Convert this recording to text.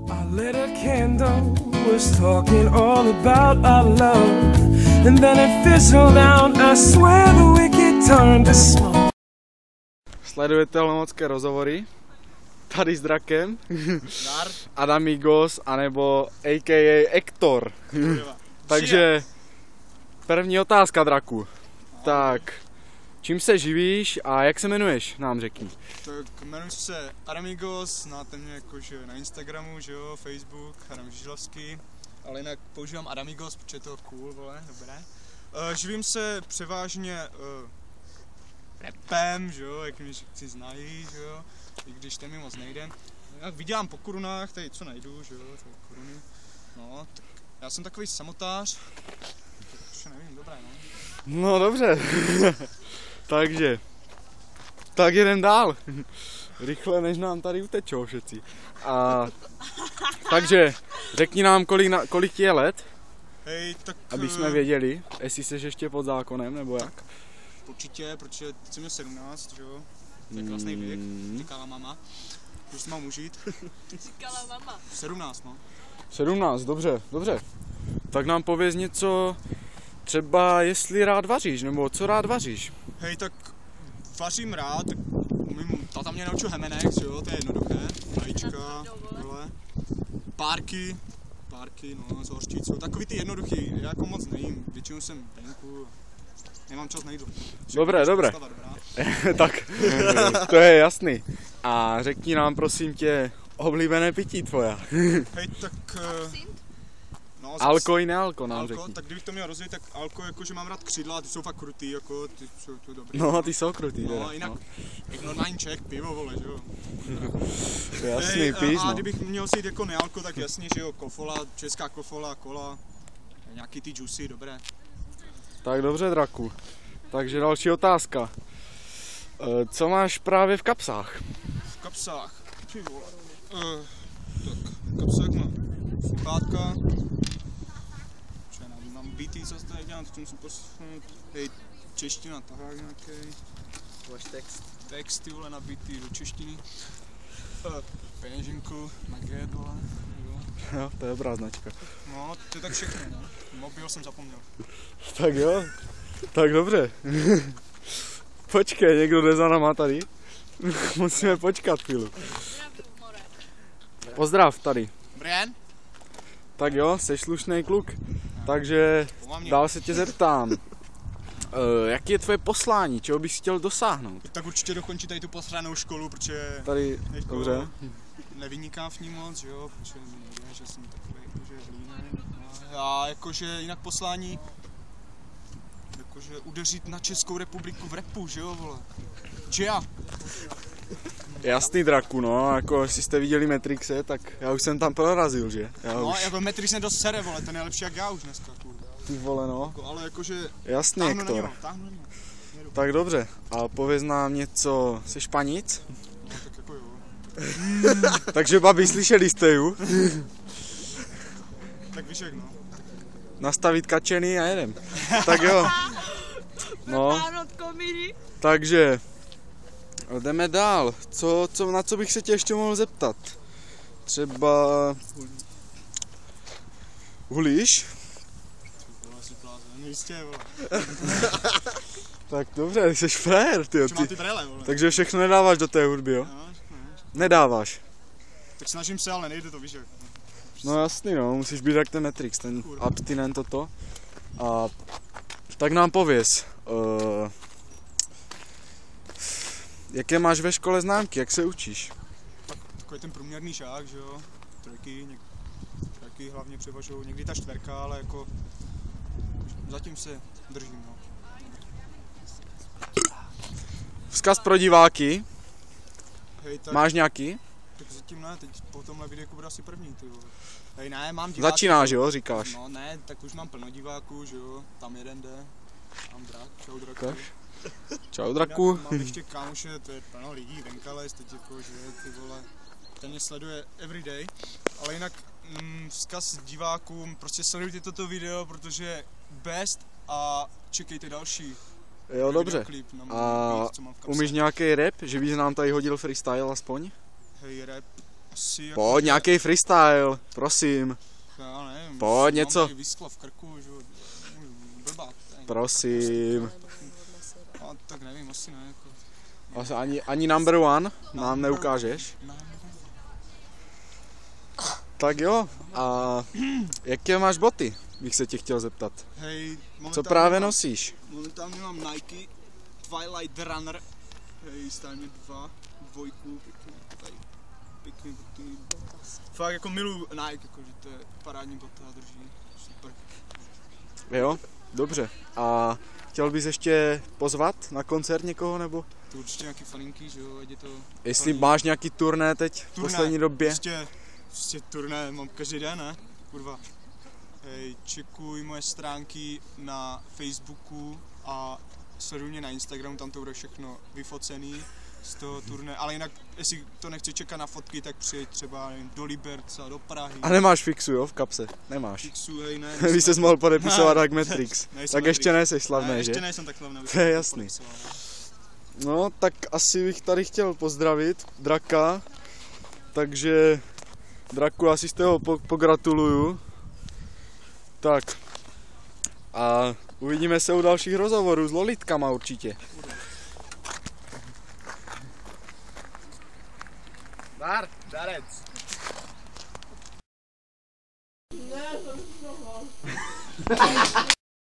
I lit a candle, was talking all about our love, and then it fizzled out. I swear the wicked turned to smoke. Sledujete Olomoucké rozhovory? Tady s Drakem, Adamigos, anebo a.k.a. Ektor. Takže první otázka, Draku. Tak, čím se živíš a jak se jmenuješ, nám řekni. Tak jmenuji se Adamigos, znáte mě jakože na Instagramu, že jo, Facebook, Adam Žižlavský, ale jinak používám Adamigos, protože je to cool, vole, dobré. Živím se převážně rapem, že jo, jak mě všichni znají, že jo, i když ten mi moc nejde. Jak vydělám po korunách, tady co najdu, že jo, tady koruny. No, tak já jsem takový samotář, takže nevím, dobré, no. No dobře, takže, tak jedem dál, rychle než nám tady utečou všetci. Takže, řekni nám, kolik ti je let, hej, tak, aby jsme věděli, jestli jsi ještě pod zákonem, nebo jak. Určitě, protože teď jsem měl 17, že jo, to je krásný věk, říkala mama, že si mám užít. Říkala mama. 17, no. 17, dobře, dobře. Tak nám pověz něco, třeba jestli rád vaříš, nebo co rád vaříš. Hej, tak vařím rád, tak tata mě naučil hemenex, jo, to je jednoduché, vajíčka, vole, párky, no, z hořčíců, takový ty jednoduchý, já jako moc nejím, většinou jsem venku, nemám čas, nejdu. Dobré. Tak, to je jasný. A řekni nám, prosím tě, oblíbené pití tvoje. Hej, tak... No, alko i nealko nám řekni. Tak kdybych to měl rozvědět, tak alko, jakože mám rád křidla, ty jsou fakt krutý, jako, ty jsou to dobrý. No, ty jsou krutý, no, jinak, jak normální Čech, pivo, vole, že jo. To je jasný, pís, a no. kdybych měl si jít jako nealko, tak jasně, že jo, kofola, česká kofola, kola, nějaký ty juicy, dobré. Tak dobře, Draku. Takže další otázka. Co máš právě v kapsách? V kapsách? Ty vole. Tak, v kapsách mám sluchátka. Mám beaty, co se tady dělám, teď musím poslechnout. Hej, čeština, tahák nějaký. Váš text. Text, ty vole, na beaty do češtiny. Peněženku, na G dole. Jo, to je dobrá značka. No, to je tak všechno, no. Mobil jsem zapomněl. Tak jo, tak dobře. Počkej, někdo jde za náma tady. Musíme počkat chvíli. Pozdrav tady. Brian? Tak jo, jsi slušný kluk. Takže dál se tě zeptám. Jaký je tvoje poslání? Čeho bys chtěl dosáhnout? Tak určitě dokončit tady tu posranou školu, protože... Tady, dobře. Nevynikám v ní moc, jo, protože nevím, že jsem takový jakože hlínej. A jakože jinak poslání, jakože udeřit na Českou republiku v rapu, že jo, vole. Čia? Jasný, Draku, no, jako jestli jste viděli Matrixe, tak já už jsem tam prorazil, že? No, jako Matrix mě dost sere, vole, ten je nejlepší jak já už dneska, kurva. Ty vole, no. Jako, ale jakože... Jasný, Ektor. Tak dobře, a pověz nám něco, jsi Španic? No, tak jako jo. Takže babi, slyšeli jste ju? Tak víš jak, no. Nastavit kačeny a jedem. Tak jo. No. Takže jdeme dál. Na co bych se tě ještě mohl zeptat? Třeba hulíš? Tak dobře, jsi frajer, ty. Takže všechno nedáváš do té hudby, jo? Nedáváš. Tak snažím se, ale nejde to, víš jak. No jasný, no, musíš být jak ten Matrix, ten abstinent toto. A tak nám pověz, jaké máš ve škole známky, jak se učíš? Tak, takový ten průměrný žák, že jo, trojky hlavně převažují, někdy ta čtverka, ale jako zatím se držím, no. Vzkaz pro diváky, hej, tak, máš nějaký? Tak zatím ne, teď po tomhle videu bude asi první, ty vole. Hej, ne, mám diváky. Začínáš, jo, říkáš? No ne, tak už mám plno diváků, že jo, tam jeden jde, mám drak, čau Draku. Čau Draku. Mám ještě kámoše, to je plno lidí, Venkales, teď jako, že ty vole, ten mě sleduje everyday, ale jinak vzkaz divákům, prostě sledujte toto video, protože best a čekejte další. Jo, dobře. A umíš nějaký rap, že bys nám tady hodil freestyle aspoň? Hej, rap, Asi jako, Pojď, nějaký freestyle, prosím. Já nevím. Pojď něco. Mám tady vysklo v krku, že jo. Blbá. Prosím. A tak nevím, asi ne. Jako. Ani number one nám neukážeš? Tak jo, a jaké máš boty, bych se tě chtěl zeptat. Hej, Co právě nosíš? Momentálně mám Nike Twilight Runner. Hej, stále mi dvojku, pěkný boty. Fakt jako miluju Nike, jakože to je parádní bota, drží, super. Jo, dobře. A chtěl bys ještě pozvat na koncert někoho, nebo? To určitě nějaký faninky, že jo, ať je to... Jestli máš nějaký turné teď v poslední době? Prostě turné mám každý den, ne? Kurva. Hej, čekuj moje stránky na Facebooku a sleduj mě na Instagramu, tam to bude všechno vyfocený z toho turné, ale jinak, jestli to nechci čekat na fotky, tak přijeď třeba nevím, do Liberca, do Prahy. A nemáš fixu, jo, v kapse? Nemáš. Fixu, hej, ne. Když ses mohl podepisovat jak Matrix. Tak Matrix. ještě nejseš slavný, ne, že? ještě nejsem tak slavný. To je jasný. No, tak asi bych tady chtěl pozdravit Draka, takže Draku, asi z toho pogratuluju. Tak a uvidíme se u dalších rozhovorů s Lolitkama určitě. Darec.